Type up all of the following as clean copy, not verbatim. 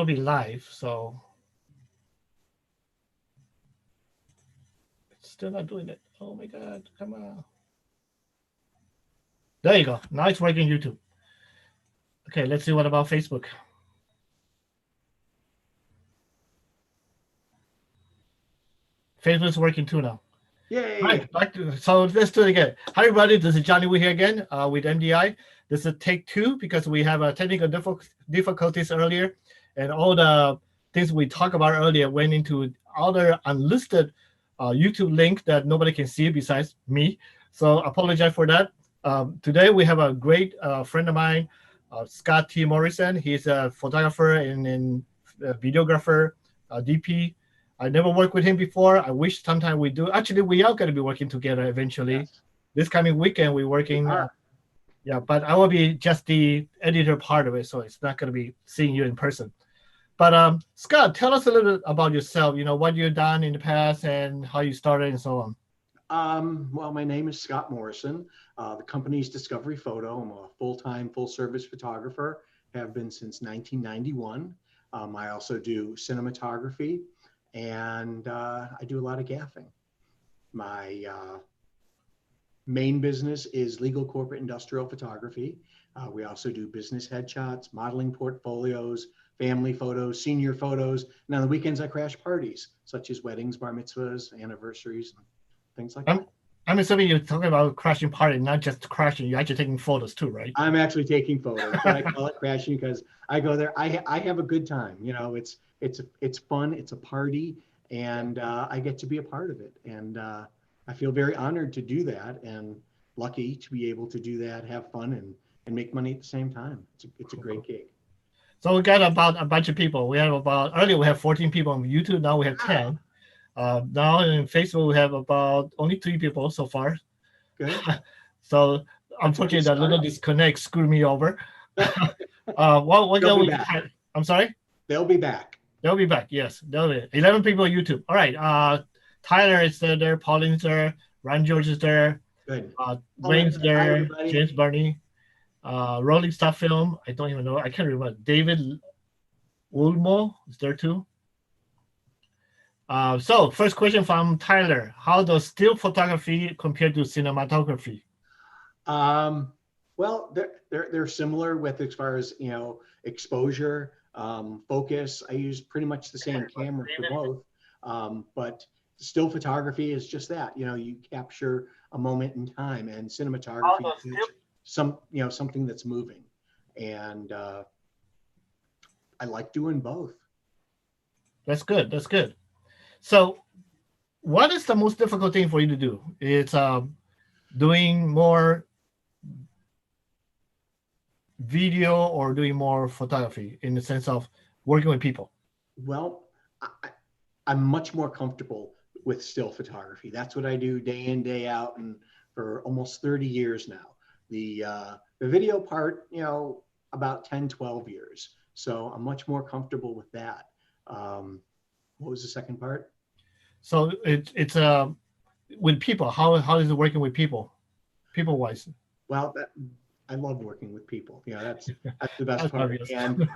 will be live, so it's still not doing it. Oh my God, come on. There you go. Now it's working YouTube. Okay, let's see what about Facebook. Facebook's working too now. Yay! Right, so let's do it again. Hi everybody, this is Johnny Wu here again with MDI. This is take 2 because we have technical difficulties earlier, and all the things we talked about earlier went into other unlisted YouTube link that nobody can see besides me. So apologize for that. Today we have a great friend of mine, Scott T. Morrison. He's a photographer and videographer, DP. I never worked with him before. I wish sometime we do. Actually, we are going to be working together eventually. Yes, This coming weekend, we're working. we are. Yeah, but I will be just the editor part of it, so it's not going to be seeing you in person. But Scott, tell us a little bit about yourself. You know, what you've done in the past and how you started and so on. Well, my name is Scott Morrison. The company's Discovery Photo. I'm a full-time, full-service photographer. Have been since 1991. I also do cinematography, and I do a lot of gaffing. My main business is legal corporate industrial photography. We also do business headshots, modeling portfolios, family photos, senior photos, and on the weekends I crash parties such as weddings, bar mitzvahs, anniversaries, and things like that. I'm assuming you're talking about crashing party, not just crashing. You're actually taking photos too, right? I'm actually taking photos, but I call it crashing because I go there. I have a good time. You know, it's fun. It's a party, and I get to be a part of it. And I feel very honored to do that, and lucky to be able to do that, have fun, and make money at the same time. It's a great gig. So we got about a bunch of people. We have about earlier we have 14 people on YouTube. Now we have 10. Now in Facebook we have about only 3 people so far. Good. So unfortunately, that little disconnect screwed me over. What They'll we be back. I'm sorry. They'll be back. They'll be back. Yes, they'll be 11 people on YouTube. All right. Tyler is there. Pauline's there. Ron George is there. Good. Wayne's Hi, there. everybody. James Barney. Rolling Stop Film. I don't even know. I can't remember. David Ulmo is there too. So first question from Tyler: how does still photography compare to cinematography? Well, they're similar with as far as exposure, focus. I use pretty much the same camera for both, but still photography is just that. You capture a moment in time, and cinematography is something that's moving, and I like doing both. That's good. That's good. So, what is the most difficult thing for you to do? It's doing more video or doing more photography in the sense of working with people? Well, I'm much more comfortable with still photography. That's what I do day in, day out, and for almost 30 years now. The video part, about 10, 12 years. So I'm much more comfortable with that. What was the second part? So it's with people. How is it working with people wise? Well, I love working with people. That's the best That's part. obvious. And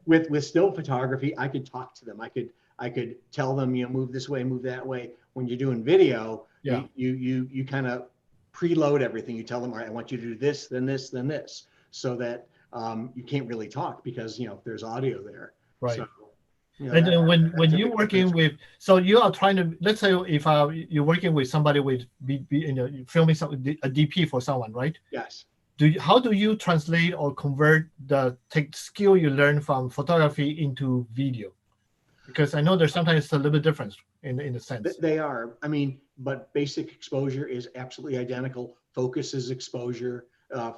with still photography, I could talk to them. I could tell them, move this way, move that way. When you're doing video, Yeah. you kind of preload everything. You tell them, all right, I want you to do this, then this, then this, so that you can't really talk because there's audio there. Right. So, and then when you're working with, so you are trying to, let's say if you're working with somebody with filming a DP for someone, right? Yes. How do you translate or convert the skill you learn from photography into video? Because I know there's sometimes a little bit difference in the sense. They are. I mean, but basic exposure is absolutely identical. Focus is exposure.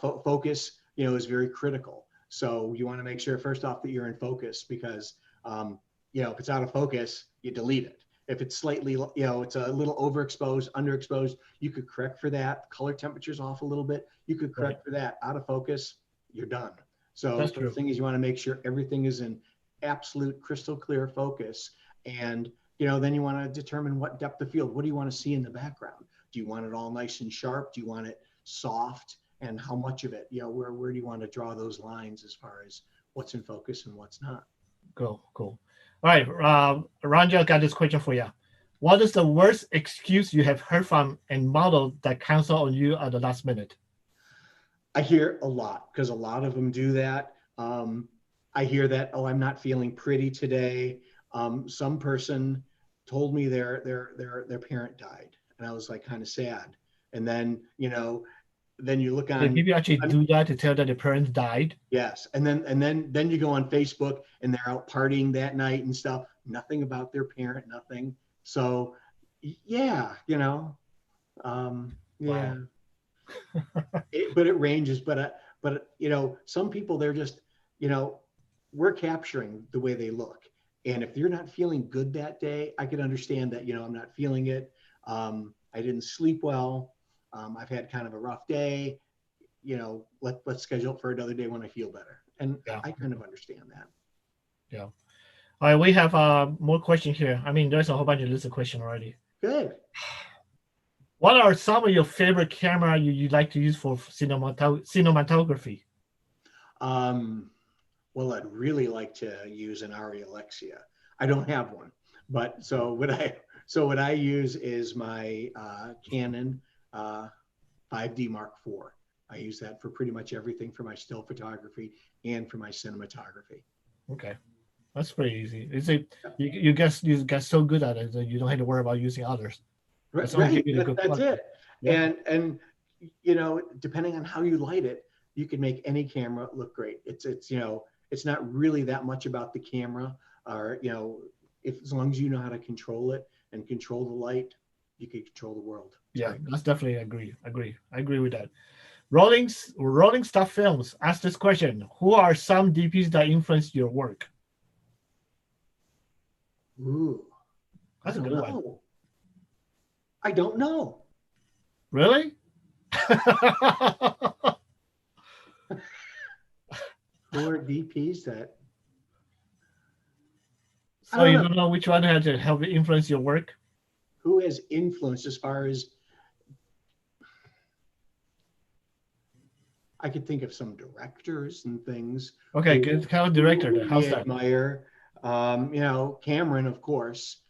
Focus, is very critical. So you want to make sure first off that you're in focus because, if it's out of focus, you delete it. If it's slightly, it's a little overexposed, underexposed, you could correct for that. Color temperature's off a little bit. You could correct for that. Out of focus, you're done. So the thing is you want to make sure everything is in absolute crystal clear focus. And, then you want to determine what depth of field. What do you want to see in the background? Do you want it all nice and sharp? Do you want it soft? And how much of it, where do you want to draw those lines as far as what's in focus and what's not? Cool. Cool. All right. Ranja got this question for you. What is the worst excuse you have heard from a model that cancel on you at the last minute? I hear a lot because a lot of them do that. I hear that, oh, I'm not feeling pretty today. Some person told me their parent died, and I was like kind of sad. And then then you look Did on, people actually do that to tell that the parents died? yes, and then you go on Facebook and they're out partying that night and stuff. Nothing about their parent, nothing. So yeah, yeah. Wow. But it ranges. But some people, they're just, we're capturing the way they look. And if you're not feeling good that day, I could understand that. I'm not feeling it. I didn't sleep well. I've had kind of a rough day. Let's schedule it for another day when I feel better. And Yeah. I kind of understand that. Yeah. All right. We have more questions here. I mean, there's a whole bunch of list of questions already. Good. What are some of your favorite camera you like to use for cinematography? Well, I'd really like to use an Ari Alexia. I don't have one, but what I use is my Canon 5D Mark IV. I use that for pretty much everything for my still photography and for my cinematography. Okay, that's pretty easy. Is it you get so good at it that you don't have to worry about using others. Right, As long as you get a good that's quality. it. Yeah. And depending on how you light it, you can make any camera look great. It's not really that much about the camera, or if as long as you know how to control it and control the light, you can control the world. Yeah, that's definitely I agree with that. Rolling Stuff Films asked this question: who are some DPs that influenced your work? Ooh, I That's a don't good one. know. I don't know. Really? Who are DPs that? I So don't you know. don't know which one had to help influence your work? Who has influenced as far as I could think of some directors and things Okay, good. How director? who How's we that? admire. Cameron, of course.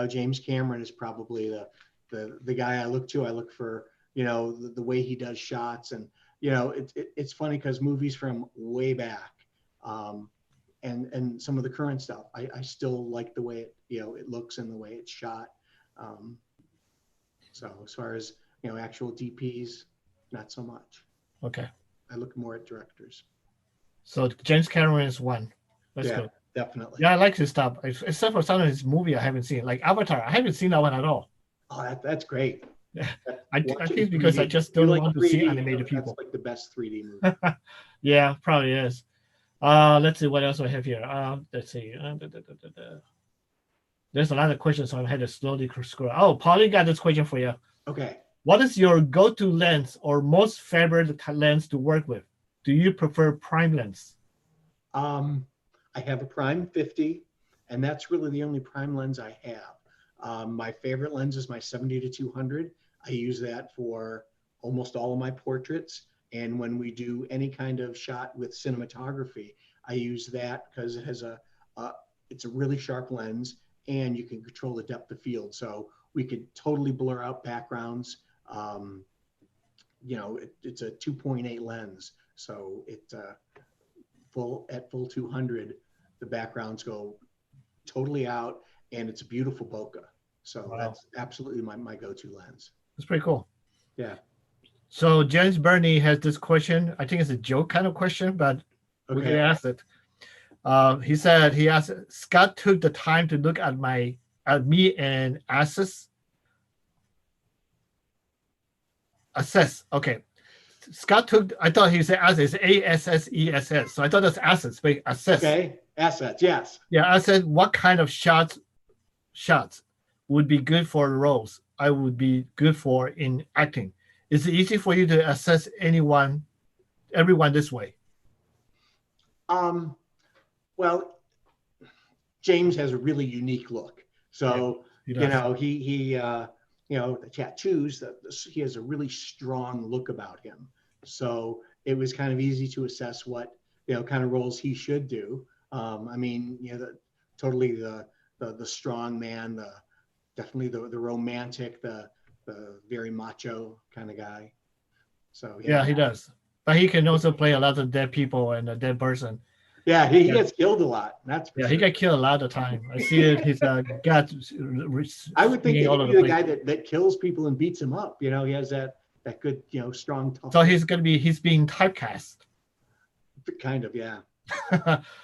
James Cameron is probably the guy I look to. I look for the way he does shots, and it's funny because movies from way back, and some of the current stuff, I still like the way it looks and the way it's shot. So as far as actual DPs, not so much. Okay. I look more at directors. So James Cameron is one. That's Yeah, good. definitely. Yeah, I like his stuff, except for some of his movie I haven't seen, like Avatar. I haven't seen that one at all. Oh, that's great. Yeah, I Watch it think in it's because I 3D. just If you don't like want to see 3D, animated that's people. like the best 3D movie. Yeah, probably is. Let's see what else I have here. Let's see. There's a lot of questions, so I had to slowly scroll. Oh, Polly got this question for you. Okay. What is your go-to lens or most favorite lens to work with? Do you prefer prime lens? I have a prime 50, and that's really the only prime lens I have. My favorite lens is my 70 to 200. I use that for almost all of my portraits. And when we do any kind of shot with cinematography, I use that because it has it's a really sharp lens, and you can control the depth of field. So we could totally blur out backgrounds. It's a 2.8 lens, so at full 200, the backgrounds go totally out, and it's a beautiful bokeh. So Wow. that's absolutely my go-to lens. That's pretty cool. Yeah. So James Burney has this question. I think it's a joke kind of question, but we can Okay. ask it. He asked, Scott took the time to look at me and assess. Okay. Scott took, I thought he said assets, ASSESS. So I thought that's assets, but assess. Okay. Assets. Yes. Yeah, I said, what kind of shots would be good for roles I would be good for in acting? Is it easy for you to assess everyone this way? Well, James has a really unique look. So, Yeah, he the tattoos, he has a really strong look about him. So it was kind of easy to assess what, kind of roles he should do. I mean, totally the strong man, definitely the romantic, the very macho kind of guy. So Yeah, he does. But he can also play a lot of dead people and a dead person. yeah, he Yeah, gets killed a lot. That's for yeah, he sure. got killed a lot of time. I see it. His gut I would think swinging that all he'd over be the the place. guy that kills people and beats them up. He has that good, strong, tough So look. he's being typecast. Kind of, yeah.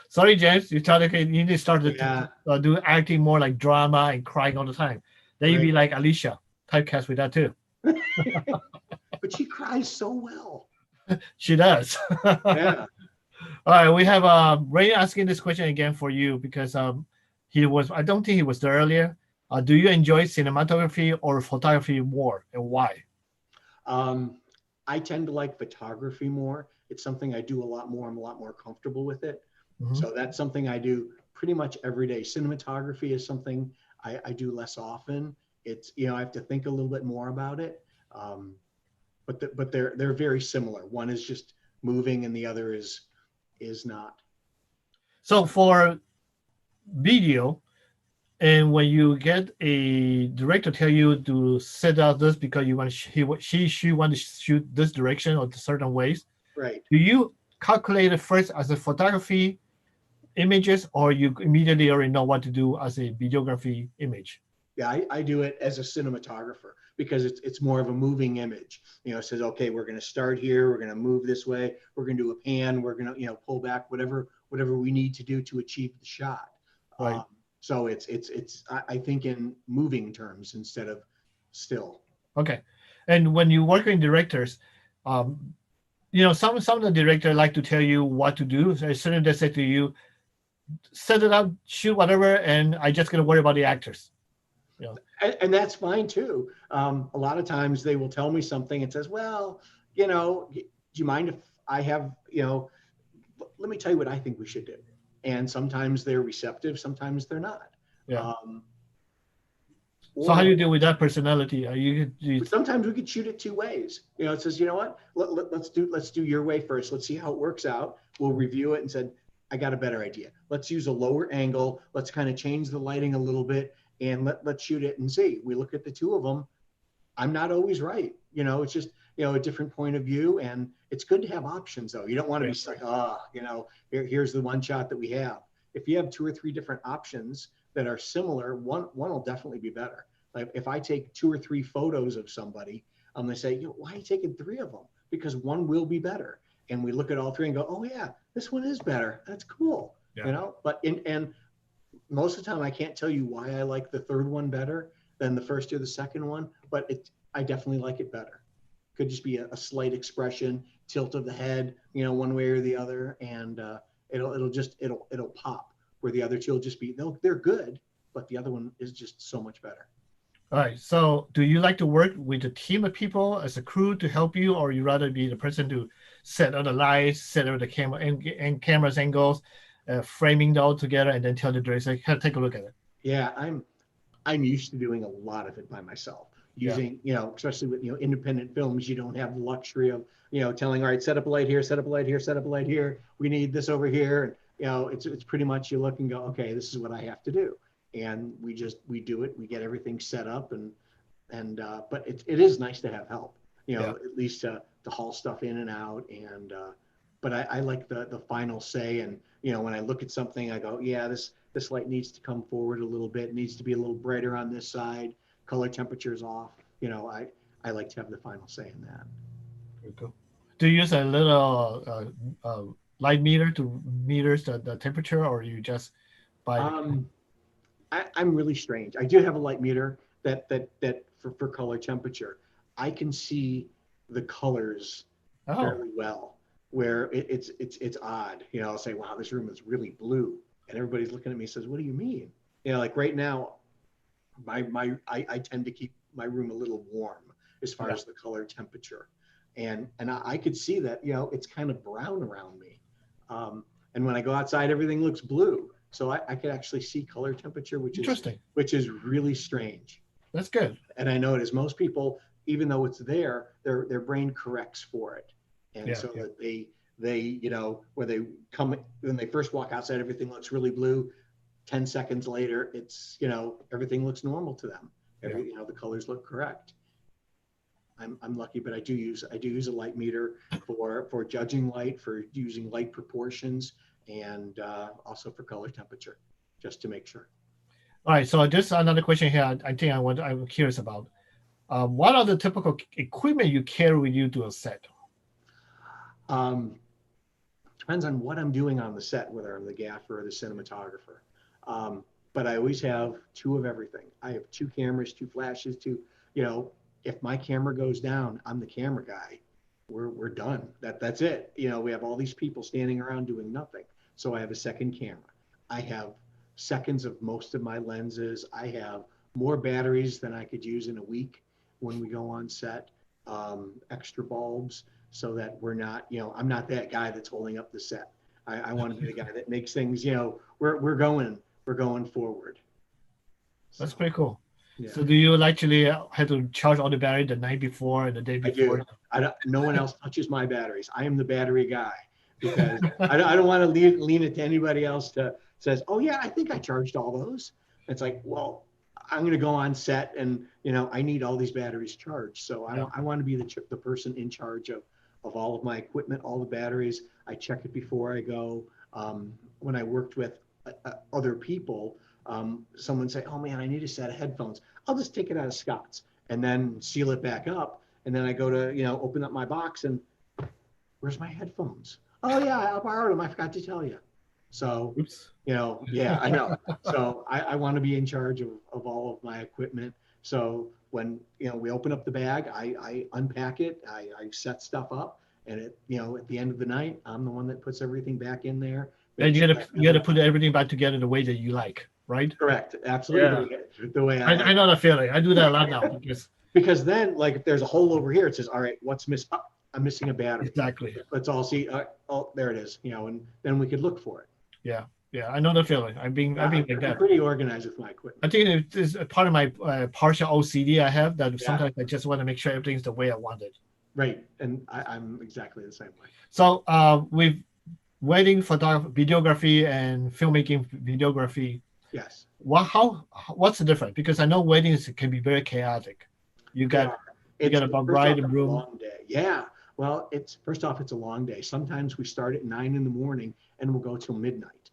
Sorry, James, you need to start Yeah, to do acting more like drama and crying all the time. Then you'd be right. like Alicia, typecast with that too. But she cries so well. She does. Yeah. All right, we have Ray asking this question again for you because I don't think he was there earlier. Do you enjoy cinematography or photography more, and why? Um, I tend to like photography more. It's something I do a lot more. I'm a lot more comfortable with it. Mhm. So that's something I do pretty much every day. Cinematography is something I do less often. It's, I have to think a little bit more about it. Um, but they're very similar. One is just moving and the other is not. So for video, and when you get a director tell you to set out this because you want she want to shoot this direction or certain ways, Right. do you calculate it first as a photography images, or you immediately already know what to do as a videography image? Yeah, I do it as a cinematographer because it's more of a moving image. It says, okay, we're going to start here, we're going to move this way, we're going to do a pan, we're going to pull back, whatever we need to do to achieve the shot. Right. So I think in moving terms instead of still. Okay. And when you work with directors, um, some of the directors like to tell you what to do. So as soon as they say to you, set it up, shoot whatever, and I just gonna worry about the actors. You know. And that's fine too. A lot of times they will tell me something and says, well, do you mind if I have, let me tell you what I think we should do. And sometimes they're receptive, sometimes they're not. Yeah. Um, So how or do you deal with that personality? Are you sometimes we could shoot it two ways. It says, you know what, let's do your way first. Let's see how it works out. We'll review it and said, I got a better idea. Let's use a lower angle. Let's kind of change the lighting a little bit and let's shoot it and see. We look at the two of them. I'm not always right. It's just, a different point of view. And it's good to have options though. You don't want to be stuck, here's the one shot that we have. If you have two or three different options that are similar, one will definitely be better. Like if I take two or three photos of somebody, I'm going to say, why are you taking three of them? Because one will be better. And we look at all three and go, oh yeah, this one is better. That's cool. Yeah. But and most of the time I can't tell you why I like the third one better than the first or the second one, but I definitely like it better. Could just be a slight expression, tilt of the head, one way or the other, and it'll pop. Where the other two will just be, they're good, but the other one is just so much better. All right. So do you like to work with a team of people as a crew to help you, or you rather be the person to set up the lights, set up the camera and cameras angles, framing it all together, and then tell the director, "Hey, take a look at it." Yeah, I'm used to doing a lot of it by myself. Yeah. Using, especially with independent films, you don't have the luxury of telling, all right, set up a light here, set up a light here, set up a light here. We need this over here, and it's pretty much you look and go, okay, this is what I have to do, and we do it. We get everything set up, but it is nice to have help. Yeah. At least to haul stuff in and out, and but I like the final say, and when I look at something, I go, yeah, this light needs to come forward a little bit, needs to be a little brighter on this side, color temperature's off. I like to have the final say in that. Very cool. Do you use a little light meter to meters the temperature, or you just buy the? Um, I'm really strange. I do have a light meter that for color temperature. I can see the colors Oh, fairly well. Where it's odd. I'll say, wow, this room is really blue, and everybody's looking at me and says, what do you mean? Like right now, I tend to keep my room a little warm as far yeah. as the color temperature, and I could see that it's kind of brown around me, and when I go outside, everything looks blue. So I could actually see color temperature, Interesting. which is really strange. That's good. And I notice most people, even though it's there, their brain corrects for it, and Yeah. so Yeah. that They, you know, when they first walk outside, everything looks really blue. 10 seconds later, it's, you know, everything looks normal to them. You know, the colors look correct. I'm lucky, but I do use a light meter for judging light, for using light proportions, and also for color temperature, just to make sure. All right. So this another question here. I think I'm curious about. What are the typical equipment you carry with you to a set? Depends on what I'm doing on the set, whether I'm the gaffer or the cinematographer. But I always have two of everything. I have two cameras, two flashes, you know, if my camera goes down, I'm the camera guy. We're done. That's it. You know, we have all these people standing around doing nothing. So I have a second camera. I have seconds of most of my lenses. I have more batteries than I could use in a week when we go on set. Extra bulbs, so that we're not, you know, I'm not that guy that's holding up the set. I want to be the guy that makes things, you know, we're going forward. That's So, pretty cool. yeah. So do you actually have to charge all the battery the night before and the day before? I do. No one else touches my batteries. I am the battery guy, because I don't want to lean it to anybody else to says, oh yeah, I think I charged all those. It's like, well, I'm going to go on set and, you know, I need all these batteries charged. So I want to be the person in charge of all of my equipment, all the batteries. I check it before I go. When I worked with other people, someone say, oh man, I need a set of headphones. I'll just take it out of Scott's and then seal it back up. And then I go to, you know, open up my box and where's my headphones? Oh yeah, I borrowed them. I forgot to tell you. So, Oops. you know, yeah, I know. So I want to be in charge of all of my equipment. So when, you know, we open up the bag, I unpack it, I set stuff up, and you know, at the end of the night, I'm the one that puts everything back in there. And you gotta put everything back together the way that you like, right? Correct. Absolutely. Yeah. The way I like. I know that feeling. I do that a lot now because then, like, if there's a hole over here, it says, all right, what's missing? Oh, I'm missing a battery. Exactly. Let's all see. Oh, there it is. You know, and then we could look for it. Yeah. Yeah. I know the feeling. I'm being like that. I'm pretty organized with my equipment. I think it's part of my partial OCD I have, that sometimes I just want to make sure everything's the way I want it. Right. And I'm exactly the same way. So with wedding photography, videography, and filmmaking videography, yes. What's the difference? Because I know weddings can be very chaotic. You got a bride and groom. Long day. Yeah. Well, first off, it's a long day. Sometimes we start at 9 in the morning and we'll go till midnight.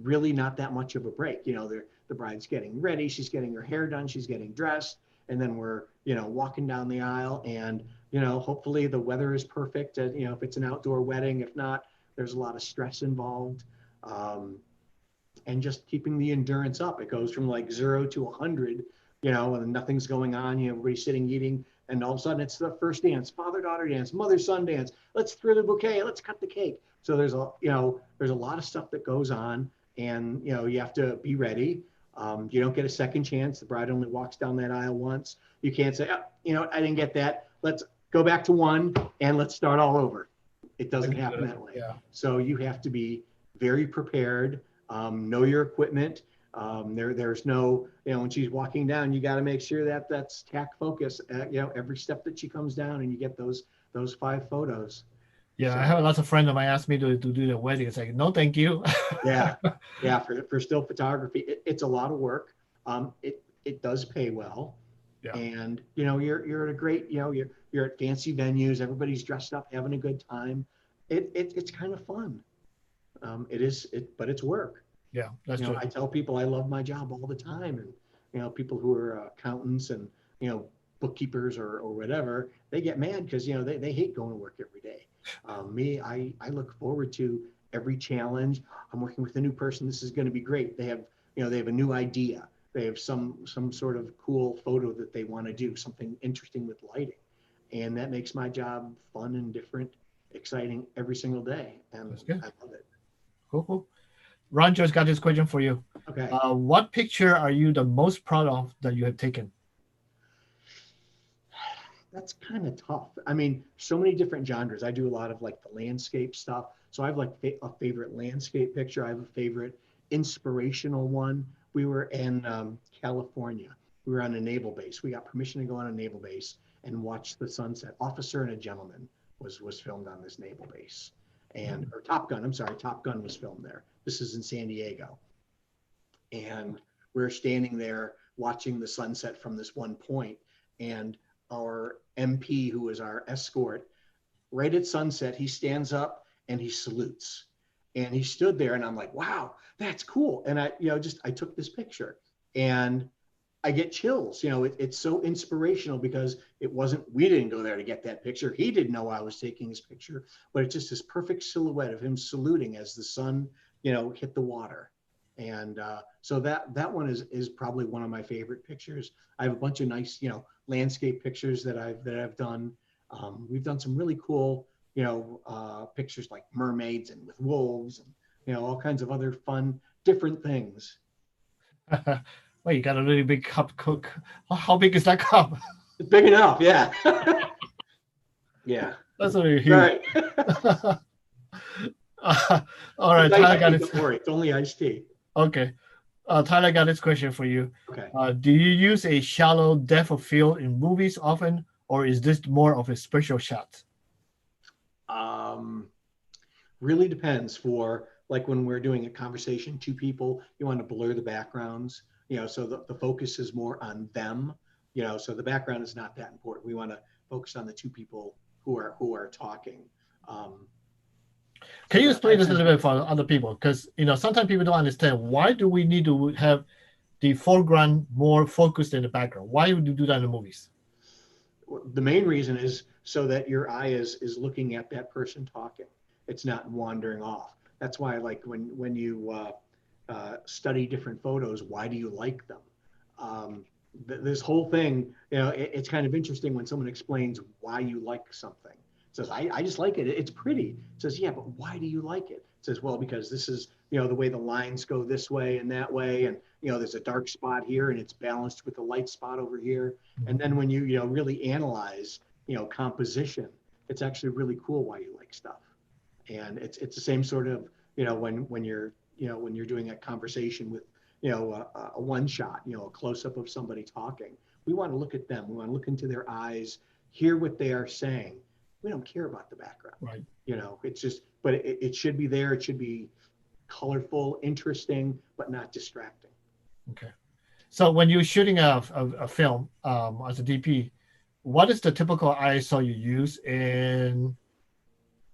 Really not that much of a break. You know, the bride's getting ready. She's getting her hair done. She's getting dressed. And then we're, you know, walking down the aisle, and, you know, hopefully the weather is perfect. You know, if it's an outdoor wedding, if not, there's a lot of stress involved. And just keeping the endurance up. It goes from like 0 to 100, you know, and nothing's going on. You know, everybody's sitting, eating, and all of a sudden it's the first dance, father-daughter dance, mother-son dance. Let's throw the bouquet. Let's cut the cake. So there's a lot of stuff that goes on, and, you know, you have to be ready. You don't get a second chance. The bride only walks down that aisle once. You can't say, oh, you know, I didn't get that. Let's go back to 1 and let's start all over. It doesn't happen that way. Yeah. So you have to be very prepared. Know your equipment. There's no, you know, when she's walking down, you got to make sure that that's tack focus at, you know, every step that she comes down, and you get those 5 photos. Yeah, so, I have lots of friends of mine ask me to do the wedding. It's like, no, thank you. yeah. For still photography, it's a lot of work. It does pay well. Yeah. And, you know, you're at a great, you know, you're at fancy venues. Everybody's dressed up, having a good time. It's kind of fun. But it's work. Yeah, that's true. I tell people I love my job all the time, and, you know, people who are accountants and, you know, bookkeepers or whatever, they get mad because, you know, they hate going to work every day. Me, I look forward to every challenge. I'm working with a new person. This is going to be great. They have a new idea. They have some sort of cool photo that they want to do, something interesting with lighting, and that makes my job fun and different, exciting every single day, and I love it. Cool. Ron just got this question for you. Okay. What picture are you the most proud of that you have taken? That's kind of tough. I mean, so many different genres. I do a lot of like the landscape stuff. So I have like a favorite landscape picture. I have a favorite inspirational one. We were in California. We were on a naval base. We got permission to go on a naval base and watch the sunset. Officer and a gentleman. was filmed on this naval base, and or Top Gun. I'm sorry, Top Gun was filmed there. This is in San Diego, and we're standing there watching the sunset from this one point, and our MP, who was our escort, right at sunset, he stands up and he salutes, and he stood there, and I'm like, wow, that's cool. And I took this picture, and I get chills. It's so inspirational because we didn't go there to get that picture. He didn't know I was taking his picture, but it's just this perfect silhouette of him saluting as the sun, hit the water. And so that one is probably one of my favorite pictures. I have a bunch of nice, landscape pictures that I've done. We've done some really cool, pictures like mermaids and with wolves and, all kinds of other fun, different things. Well, you got a really big cup, Cook. How big is that cup? It's big enough, yeah. Yeah. That's really huge. Right. All right, Tyler got it. Don't worry, it's only iced tea. Okay. Tyler got this question for you. Okay. Do you use a shallow depth of field in movies often, or is this more of a special shot? Really depends. For like when we're doing a conversation, two people, you want to blur the backgrounds, so the focus is more on them, so the background is not that important. We want to focus on the two people who are talking. Can you explain this a little bit for other people? Because sometimes people don't understand, why do we need to have the foreground more focused than the background? Why would you do that in the movies? The main reason is so that your eye is looking at that person talking. It's not wandering off. That's why, like when you study different photos, why do you like them? This whole thing, it's kind of interesting when someone explains why you like something. Says, I just like it. It's pretty. It says, yeah, but why do you like it? It says, well, because this is, the way the lines go this way and that way. And, there's a dark spot here and it's balanced with a light spot over here. And then when you, really analyze, composition, it's actually really cool why you like stuff. And it's the same sort of, when you're doing a conversation with, a one shot, a close up of somebody talking, we want to look at them. We want to look into their eyes, hear what they are saying. We don't care about the background. Right. It's just, but it should be there. It should be colorful, interesting, but not distracting. Okay. So when you're shooting a film as a DP, what is the typical ISO you use? And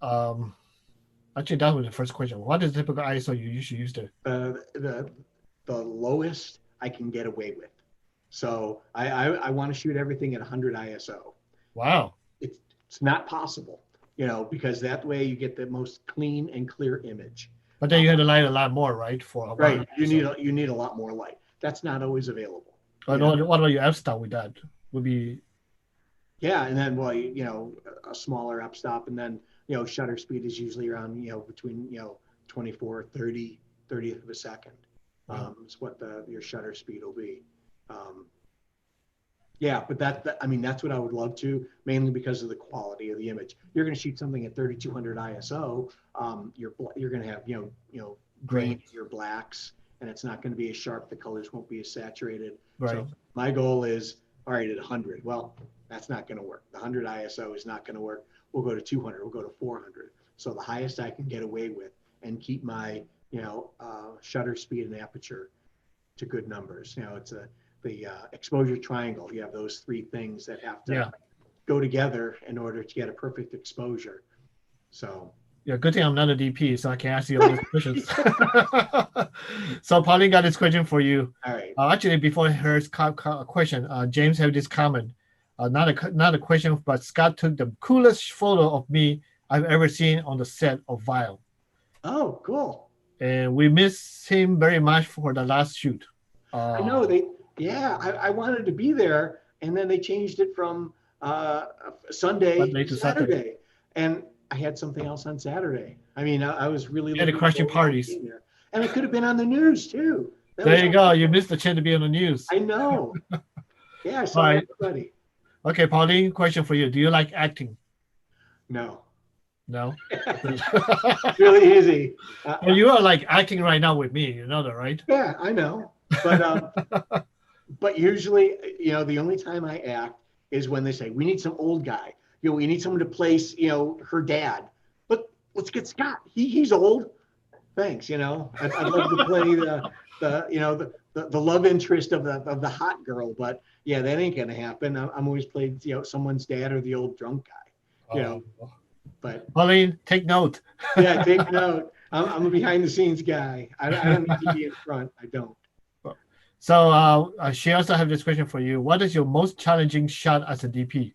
actually, that was the first question. What is the typical ISO you usually use there? The lowest I can get away with. So I want to shoot everything at 100 ISO. Wow. It's not possible, because that way you get the most clean and clear image. But then you had to light a lot more, right? Right. You need a lot more light. That's not always available. What about your f-stop with that? Would be. Yeah, and then a smaller f-stop, and then shutter speed is usually around between 24, 30th of a second. Is what your shutter speed will be. Yeah, but that's what I would love to, mainly because of the quality of the image. You're going to shoot something at 3200 ISO. You're going to have grain in your blacks, and it's not going to be as sharp. The colors won't be as saturated. Right. So my goal is, all right, at 100. Well, that's not going to work. The 100 ISO is not going to work. We'll go to 200. We'll go to 400. So the highest I can get away with and keep my shutter speed and aperture to good numbers. It's the exposure triangle. You have those three things that have to go together in order to get a perfect exposure. So yeah, good thing I'm not a DP, so I can ask you all these questions. So Pauline got this question for you. All right. Actually, before her question, James had this comment. Not a question, but Scott took the coolest photo of me I've ever seen on the set of Vile. Oh, cool. And we miss him very much for the last shoot. I know I wanted to be there, and then they changed it from Sunday to Saturday. And I had something else on Saturday. I mean, I was really looking crushing parties. There. And it could have been on the news too. There you go. You missed the chance to be on the news. I know. Yeah, I saw everybody. Okay, Pauline, question for you. Do you like acting? No. No? It's really easy. Well, you are like acting right now with me. You know that, right? Yeah, I know. But usually, the only time I act is when they say, we need some old guy. we need someone to place, her dad. Let's get Scott. He's old. Thanks. I'd love to play the love interest of the hot girl, but yeah, that ain't gonna happen. I'm always played, someone's dad or the old drunk guy. But Pauline, take note. yeah, take note. I'm a behind the scenes guy. I don't need to be in front. I don't. So she also have this question for you. What is your most challenging shot as a DP?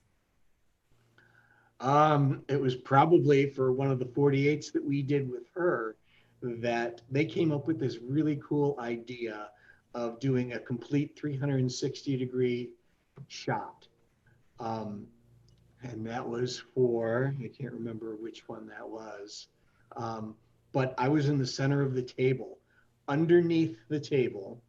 It was probably for one of the 48s that we did with her that they came up with this really cool idea of doing a complete 360-degree shot. And that was for, I can't remember which one that was, but I was in the center of the table, underneath the table,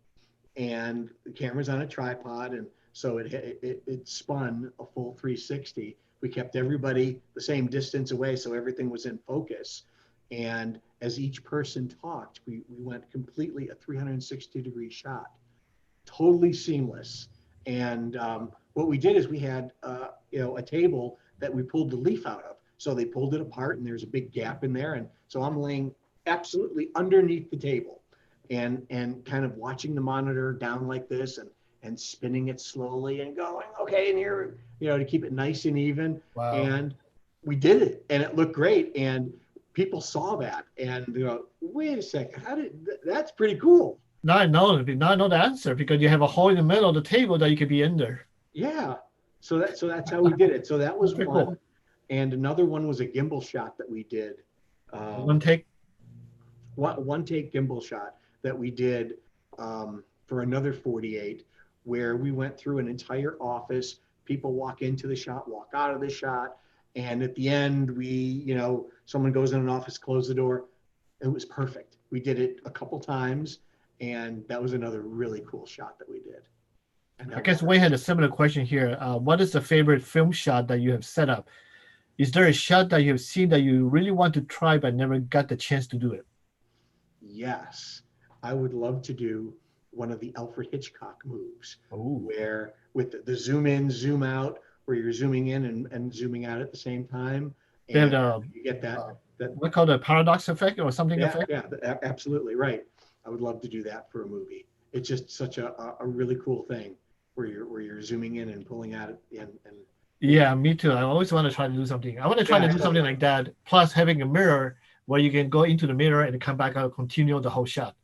and the camera's on a tripod, and so it spun a full 360. We kept everybody the same distance away, so everything was in focus. And as each person talked, we went completely a 360-degree shot, totally seamless. And what we did is we had a table that we pulled the leaf out of. So they pulled it apart, and there's a big gap in there. And so I'm laying absolutely underneath the table, and kind of watching the monitor down like this, and spinning it slowly and going, okay, and here, to keep it nice and even. Wow. And we did it, and it looked great. And people saw that, and they go, wait a second, that's pretty cool. Now I know the answer, because you have a hole in the middle of the table that you could be in there. Yeah. So that's how we did it. So that was one. Cool. And another one was a gimbal shot that we did. One take gimbal shot that we did for another 48, where we went through an entire office. People walk into the shot, walk out of the shot, and at the end, someone goes in an office, close the door. It was perfect. We did it a couple times, and that was another really cool shot that we did. I guess Wayne had a similar question here. What is the favorite film shot that you have set up? Is there a shot that you have seen that you really want to try but never got the chance to do it? Yes, I would love to do one of the Alfred Hitchcock moves. Ooh. Where with the zoom in, zoom out, where you're zooming in and zooming out at the same time. And you get that what called a paradox effect or something effect? Yeah, absolutely right. I would love to do that for a movie. It's just such a really cool thing where you're zooming in and pulling out and yeah, me too. I always want to try to do something. I want to try to do something like that, plus having a mirror where you can go into the mirror and come back out and continue the whole shot.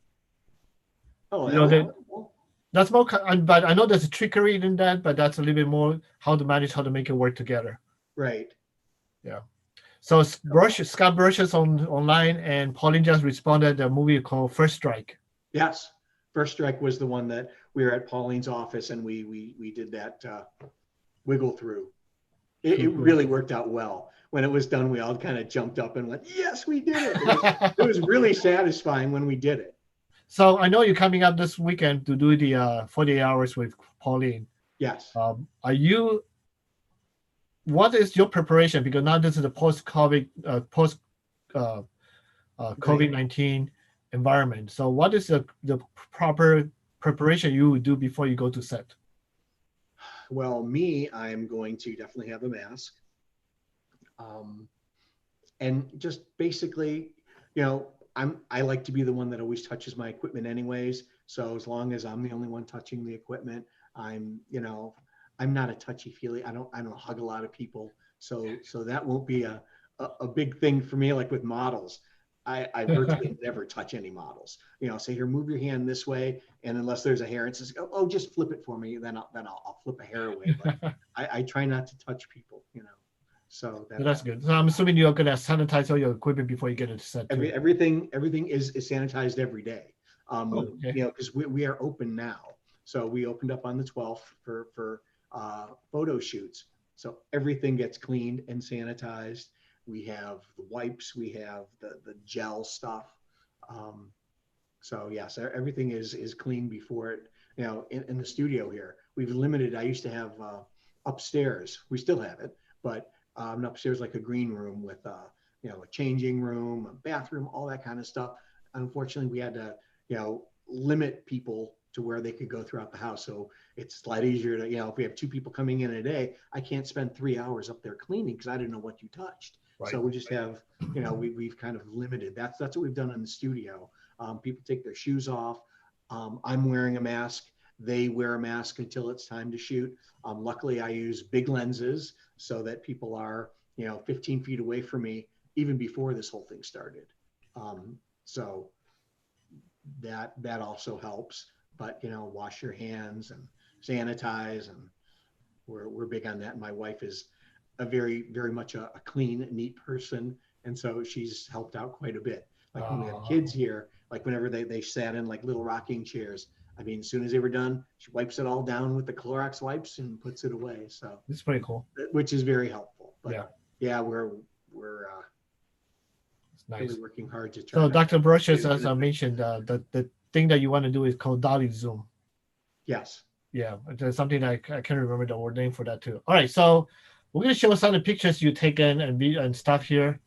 Oh, that's more, but I know there's a trickery in that, but that's a little bit more how to make it work together. Right. Yeah. So Scott Brush online, and Pauline just responded a movie called First Strike. Yes. First Strike was the one that we were at Pauline's office, and we did that wiggle through. It really worked out well. When it was done, we all kind of jumped up and went, yes, we did it. It was really satisfying when we did it. So I know you're coming up this weekend to do the 48 hours with Pauline. Yes. What is your preparation? Because now this is a post-COVID, COVID-19 environment. So what is the proper preparation you would do before you go to set? Well, I'm going to definitely have a mask. And just basically, I like to be the one that always touches my equipment anyways. So as long as I'm the only one touching the equipment, I'm not a touchy-feely. I don't hug a lot of people. So that won't be a big thing for me. Like with models, I virtually never touch any models. Say here, move your hand this way, and unless there's a hair, it says, oh, just flip it for me. Then I'll flip a hair away. But I try not to touch people. So that's good. So I'm assuming you're gonna sanitize all your equipment before you get into set. Everything is sanitized every day. Okay. Because we are open now. So we opened up on the 12th for photo shoots. So everything gets cleaned and sanitized. We have the wipes, we have the gel stuff. So yes, everything is clean before it. In the studio here, we've limited. I used to have upstairs. We still have it, but upstairs like a green room with a changing room, a bathroom, all that kind of stuff. Unfortunately, we had to limit people to where they could go throughout the house. So it's a lot easier to, if we have 2 people coming in a day, I can't spend 3 hours up there cleaning because I didn't know what you touched. Right. So we just have, we've kind of limited. That's what we've done in the studio. People take their shoes off. I'm wearing a mask. They wear a mask until it's time to shoot. Luckily, I use big lenses so that people are, 15 feet away from me even before this whole thing started. So that also helps. But wash your hands and sanitize, and we're big on that. My wife is a very, very much a clean, neat person, and so she's helped out quite a bit. Like when we have kids here, like whenever they sat in like little rocking chairs, I mean, as soon as they were done, she wipes it all down with the Clorox wipes and puts it away. So it's pretty cool, which is very helpful. But yeah, we're it's nice. really working hard to try. So Dr. Brushes, as I mentioned, the thing that you want to do is called dolly zoom. Yes. Yeah, there's something I can't remember the word name for that too. All right, so we're gonna show some of the pictures you taken and stuff here.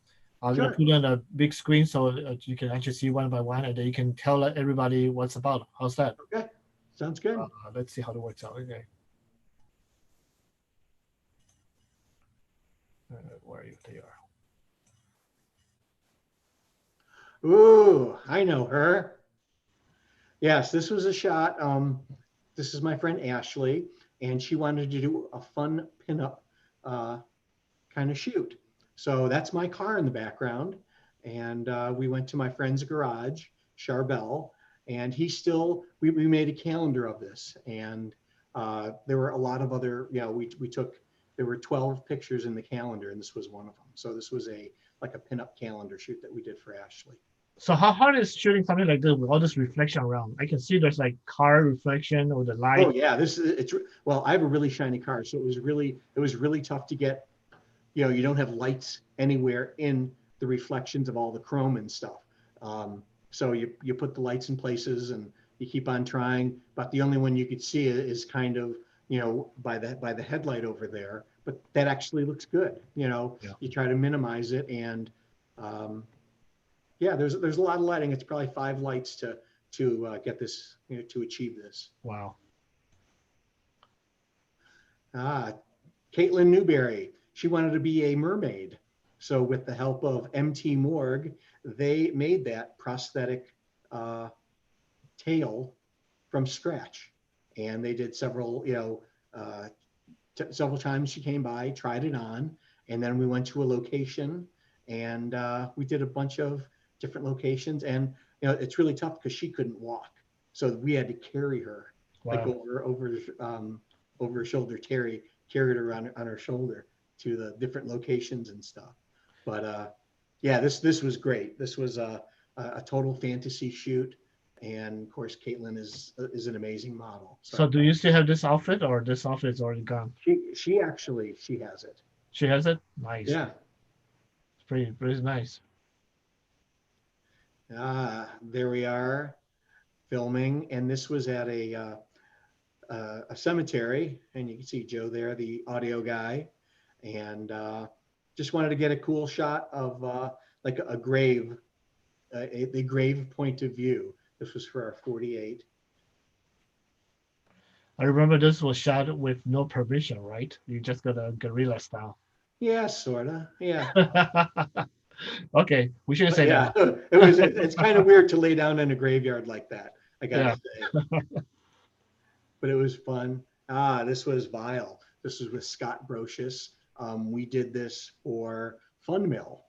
I'm gonna put it on a big screen so you can actually see one by one, and then you can tell everybody what's about. How's that? Okay, sounds good. Let's see how it works out. Okay. Where are you? There you are. Ooh, I know her. Yes, this was a shot. This is my friend Ashley, and she wanted to do a fun pinup kind of shoot. So that's my car in the background. And we went to my friend's garage, Charbel, and we made a calendar of this. And there were a lot of other, there were 12 pictures in the calendar, and this was one of them. So this was like a pinup calendar shoot that we did for Ashley. So how hard is shooting something like this with all this reflection around? I can see there's like car reflection or the light. Oh yeah, well, I have a really shiny car, so it was really tough to get. You don't have lights anywhere in the reflections of all the chrome and stuff. So you put the lights in places and you keep on trying, but the only one you could see is kind of by the headlight over there. But that actually looks good. You try to minimize it, and there's a lot of lighting. It's probably 5 lights to get this, to achieve this. Wow. Caitlin Newberry, she wanted to be a mermaid. So with the help of MT Morg, they made that prosthetic tail from scratch. And they did several times she came by, tried it on, and then we went to a location, and we did a bunch of different locations, and it's really tough because she couldn't walk, so we had to carry her. Wow. Like over her shoulder, carried her on her shoulder to the different locations and stuff. But this was great. This was a total fantasy shoot, and of course Caitlin is an amazing model. So do you still have this outfit, or this outfit is already gone? She has it. She has it? Nice. Yeah. It's pretty nice. There we are filming, and this was at a cemetery, and you can see Joe there, the audio guy, and just wanted to get a cool shot of like a grave, the grave point of view. This was for our 48. I remember this was shot with no permission, right? You just got a guerrilla style. Yeah, sorta. Yeah. Okay, we shouldn't say that. It's kind of weird to lay down in a graveyard like that, I gotta say. But it was fun. This was Vile. This was with Scott Brocious. We did this for Fun Mill,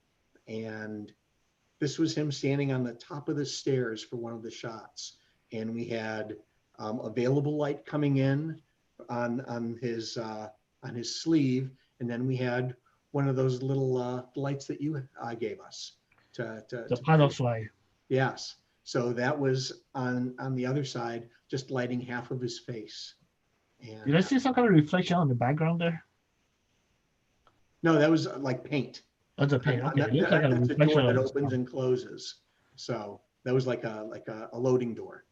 and this was him standing on the top of the stairs for one of the shots. And we had available light coming in on his sleeve, and then we had one of those little lights that you gave us the paddle fly. Yes. So that was on the other side, just lighting half of his face. And did I see some kind of reflection on the background there? No, that was like paint. That's a paint. Okay. That's a door that opens and closes. So that was like a loading door.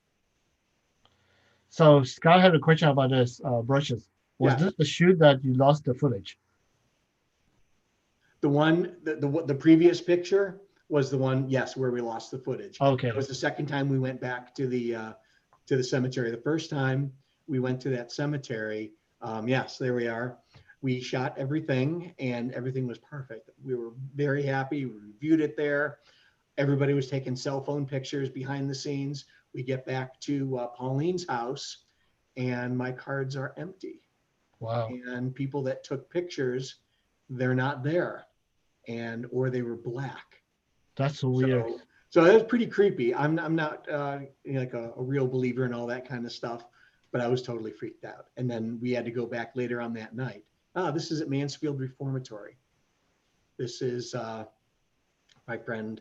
So Scott had a question about this brushes. Was this the shoot that you lost the footage? The previous picture was the one, yes, where we lost the footage. Okay. It was the second time we went back to the to the cemetery. The first time we went to that cemetery, yes, there we are. We shot everything and everything was perfect. We were very happy. We reviewed it there. Everybody was taking cell phone pictures behind the scenes. We get back to Pauline's house and my cards are empty. Wow. And people that took pictures, they're not there, or they were black. That's weird. So that was pretty creepy. I'm not like a real believer in all that kind of stuff, but I was totally freaked out. And then we had to go back later on that night. This is at Mansfield Reformatory. This is my friend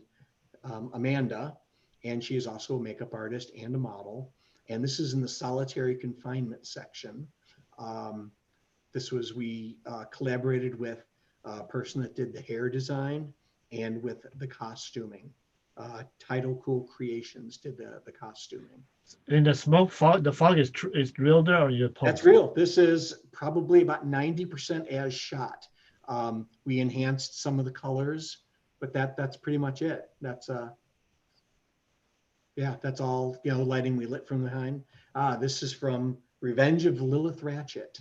Amanda, and she is also a makeup artist and a model. And this is in the solitary confinement section. We collaborated with a person that did the hair design and with the costuming. Title Cool Creations did the costuming. In the smoke fog, the fog is real there, or you post? That's real. This is probably about 90% as shot. We enhanced some of the colors, but that's pretty much it. That's that's all, lighting we lit from behind. This is from Revenge of Lilith Ratchet,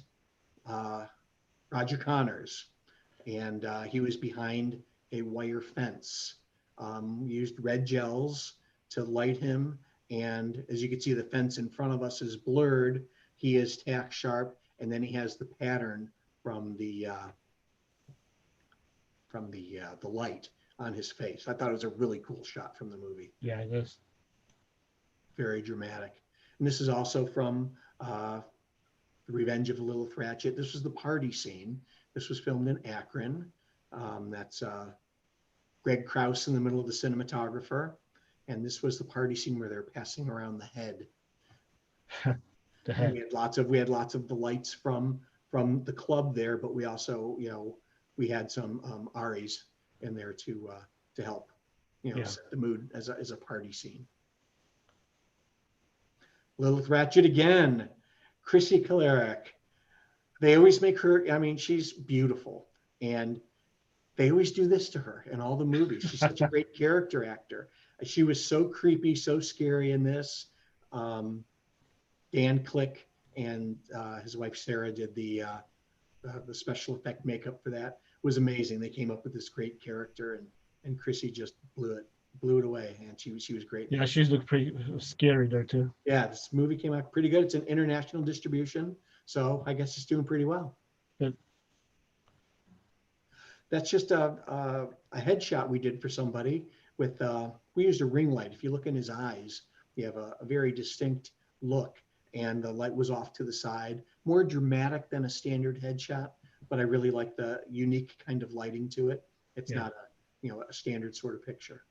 Roger Connors, and he was behind a wire fence. Used red gels to light him, and as you can see, the fence in front of us is blurred. He is tack sharp, and then he has the pattern from the light on his face. I thought it was a really cool shot from the movie. Yeah, it is. Very dramatic. And this is also from The Revenge of Lilith Ratchet. This was the party scene. This was filmed in Akron. That's Greg Krause in the middle of the cinematographer. And this was the party scene where they're passing around the head. The head. We had lots of the lights from the club there, but we also, we had some Aries in there to help, set the mood as a party scene. Lilith Ratchet again, Chrissy Kalarick. They always make her, she's beautiful. And they always do this to her in all the movies. She's such a great character actor. She was so creepy, so scary in this. Dan Click and his wife Sarah did the special effect makeup for that. It was amazing. They came up with this great character, and Chrissy just blew it away, and she was great. Yeah, she looked pretty scary there too. Yeah, this movie came out pretty good. It's an international distribution, so I guess it's doing pretty well. Good. That's just a headshot we did for somebody with, we used a ring light. If you look in his eyes, you have a very distinct look, and the light was off to the side, more dramatic than a standard headshot, but I really like the unique kind of lighting to it. It's not a standard sort of picture.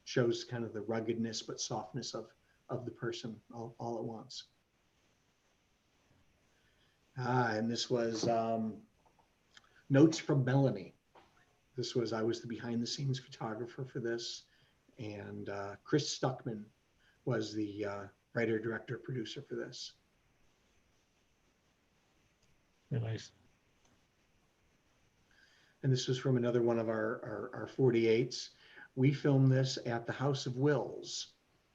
Shows kind of the ruggedness but softness of the person all at once. And this was Notes from Melanie. I was the behind the scenes photographer for this, and Chris Stuckman was the writer, director, producer for this. Very nice. And this was from another one of our 48s. We filmed this at the House of Wills,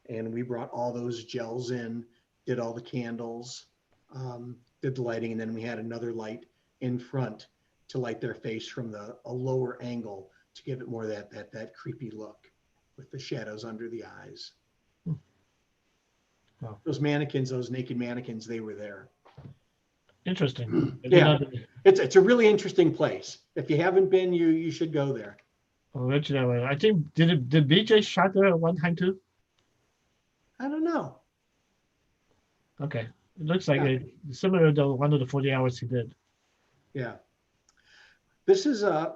and we brought all those gels in, did all the candles, did the lighting, and then we had another light in front to light their face from a lower angle to give it more that creepy look with the shadows under the eyes. Wow. Those mannequins, those naked mannequins, they were there. Interesting. Yeah, it's a really interesting place. If you haven't been, you should go there. Originally, I think did BJ shot there at one time too? I don't know. Okay, it looks like similar to one of the 40 hours he did. Yeah. This is a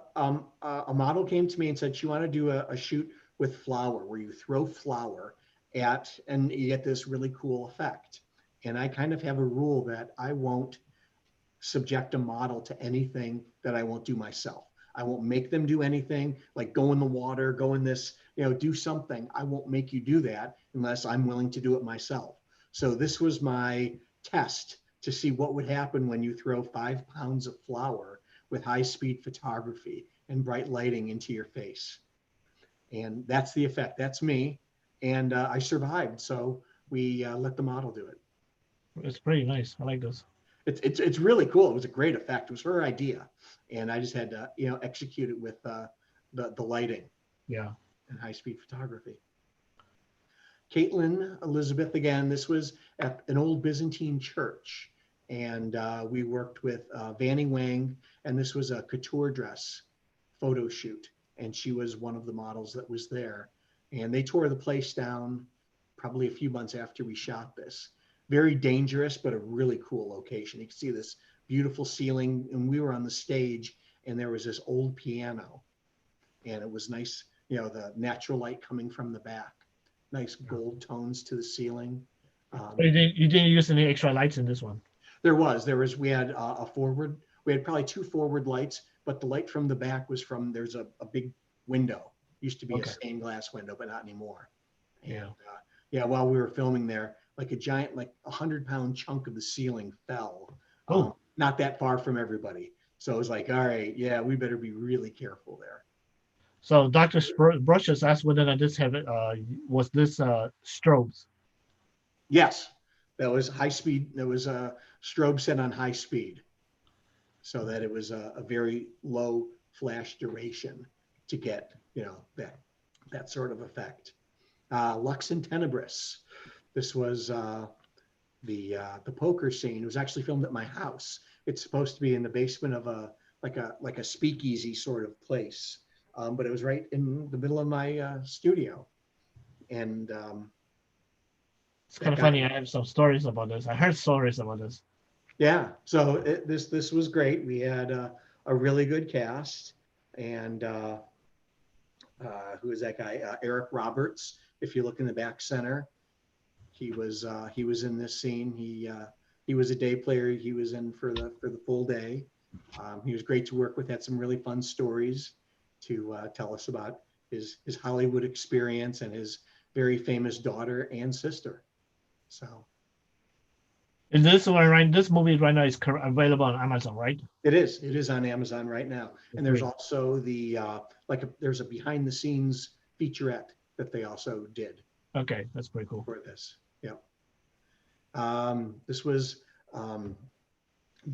model came to me and said she wanted to do a shoot with flour, where you throw flour and you get this really cool effect. And I kind of have a rule that I won't subject a model to anything that I won't do myself. I won't make them do anything, like go in the water, go in this, do something. I won't make you do that unless I'm willing to do it myself. So this was my test to see what would happen when you throw 5 pounds of flour with high-speed photography and bright lighting into your face. And that's the effect. That's me. And I survived. So we let the model do it. It's pretty nice. I like this. It's really cool. It was a great effect. It was her idea, and I just had to execute it with the lighting Yeah. and high speed photography. Caitlin Elizabeth again. This was at an old Byzantine church, and we worked with Vanny Wang, and this was a couture dress photo shoot, and she was one of the models that was there. And they tore the place down probably a few months after we shot this. Very dangerous, but a really cool location. You can see this beautiful ceiling, and we were on the stage, and there was this old piano, and it was nice, the natural light coming from the back, nice gold tones to the ceiling. But you didn't use any extra lights in this one. We had we had probably two forward lights, but the light from the back was there's a big window. Used to be a Okay. stained glass window, but not anymore. Yeah. And yeah, while we were filming there, like a giant, like 100-pound chunk of the ceiling fell, Oh, not that far from everybody. So it was like, all right, yeah, we better be really careful there. so Dr. Brushes asked whether or not this have was this strobes. Yes, that was high speed. There was a strobe set on high speed, so that it was a very low flash duration to get, that sort of effect. Lux in Tenebris. This was the poker scene. It was actually filmed at my house. It's supposed to be in the basement of a speakeasy sort of place, but it was right in the middle of my studio. And It's kind of funny. I have some stories about this. I heard stories about this. yeah, so this was great. We had a really good cast, and who is that guy? Eric Roberts. If you look in the back center, he was in this scene. He was a day player. He was in for the full day. He was great to work with. Had some really fun stories to tell us about his Hollywood experience and his very famous daughter and sister. So Is this one right? This movie right now is available on Amazon, right? it is on Amazon right now. And there's Great. also there's a behind the scenes featurette that they also did Okay, that's pretty cool. for this. Yeah. This was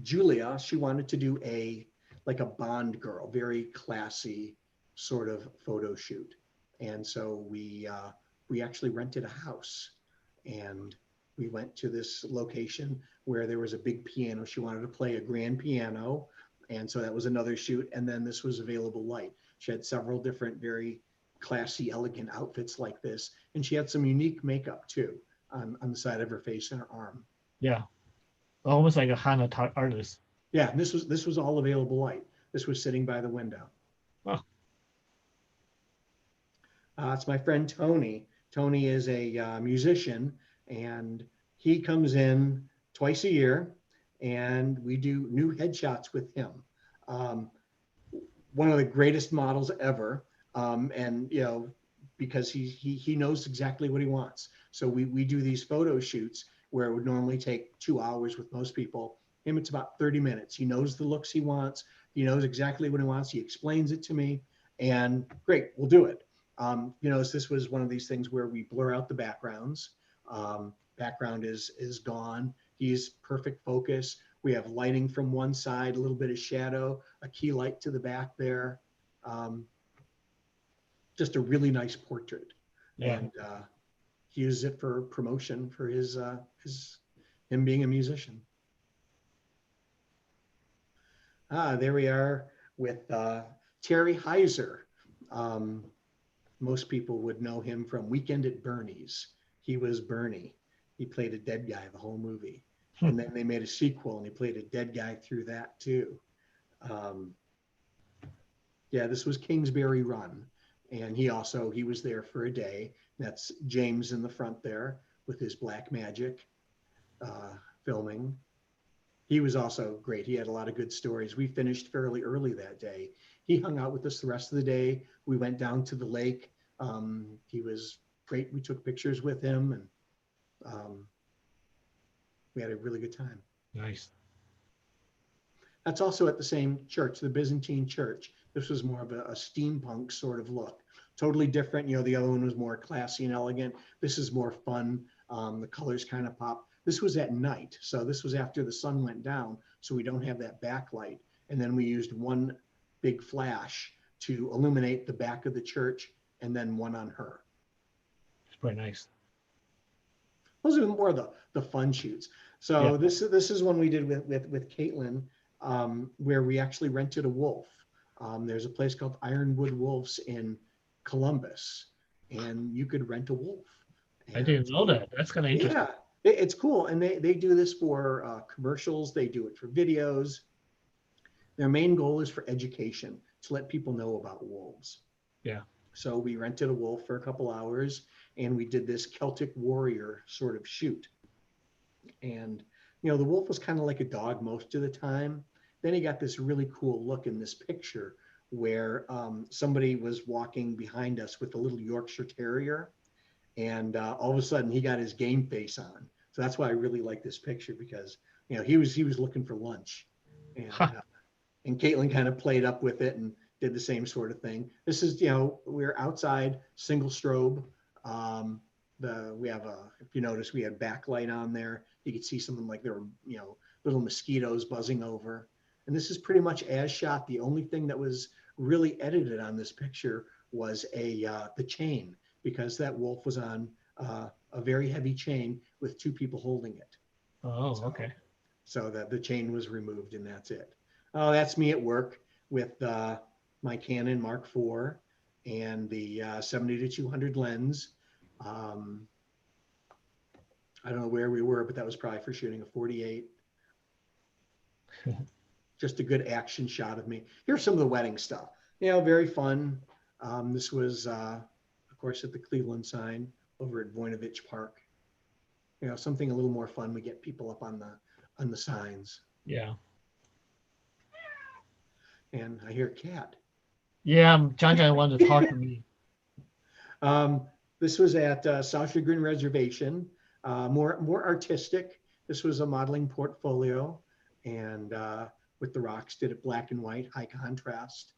Julia. She wanted to do a Bond girl, very classy sort of photo shoot. And so we actually rented a house, and we went to this location where there was a big piano. She wanted to play a grand piano. And so that was another shoot. And then this was available light. She had several different, very classy, elegant outfits like this. And she had some unique makeup too on the side of her face and her arm. Yeah, almost like a Hana artist. Yeah, and this was all available light. This was sitting by the window. Oh, It's my friend Tony. Tony is a musician, and he comes in twice a year, and we do new headshots with him. One of the greatest models ever, and because he knows exactly what he wants. So we do these photo shoots where it would normally take 2 hours with most people. Him, it's about 30 minutes. He knows the looks he wants. He knows exactly what he wants. He explains it to me, and great, we'll do it. This was one of these things where we blur out the backgrounds. Background is gone. He's perfect focus. We have lighting from one side, a little bit of shadow, a key light to the back there. Just a really nice portrait. yeah. And he uses it for promotion for him being a musician. There we are with Terry Heiser. Most people would know him from Weekend at Bernie's. He was Bernie. He played a dead guy the whole movie. And then they made a sequel, and he played a dead guy through that too. Yeah, this was Kingsbury Run. And he was there for a day. That's James in the front there with his Black Magic filming. He was also great. He had a lot of good stories. We finished fairly early that day. He hung out with us the rest of the day. We went down to the lake. He was great. We took pictures with him, and we had a really good time. Nice. That's also at the same church, the Byzantine church. This was more of a steampunk sort of look. Totally different. The other one was more classy and elegant. This is more fun. The colors kind of pop. This was at night. So this was after the sun went down. So we don't have that backlight. And then we used one big flash to illuminate the back of the church and then one on her. It's pretty nice. Those are more of the fun shoots. So this is one we did with Caitlin, where we actually rented a wolf. There's a place called Ironwood Wolves in Columbus, and you could rent a wolf. I didn't know that. That's kind of interesting. Yeah, it's cool. And they do this for commercials. They do it for videos. Their main goal is for education, to let people know about wolves. Yeah. So we rented a wolf for a couple hours, and we did this Celtic warrior sort of shoot. And, you know, the wolf was kind of like a dog most of the time. Then he got this really cool look in this picture where somebody was walking behind us with a little Yorkshire Terrier. And all of a sudden he got his game face on. So that's why I really like this picture, because, you know, he was looking for lunch. And Caitlin kind of played up with it and did the same sort of thing. This is, you know, we're outside, single strobe. We have if you notice, we had backlight on there. You could see something like there were, you know, little mosquitoes buzzing over. And this is pretty much as shot. The only thing that was really edited on this picture was the chain, because that wolf was on a very heavy chain with two people holding it. Oh, okay. So that the chain was removed, and that's it. Oh, that's me at work with my Canon Mark IV and the 70-200 lens. I don't know where we were, but that was probably for shooting a 48. Just a good action shot of me. Here's some of the wedding stuff. You know, very fun. This was, of course, at the Cleveland sign over at Voinovich Park. You know, something a little more fun. We get people up on the signs. Yeah. And I hear a cat. Yeah, John wanted to talk to me. This was at South Chagrin Reservation, more artistic. This was a modeling portfolio, and with the rocks, did it black and white, high contrast.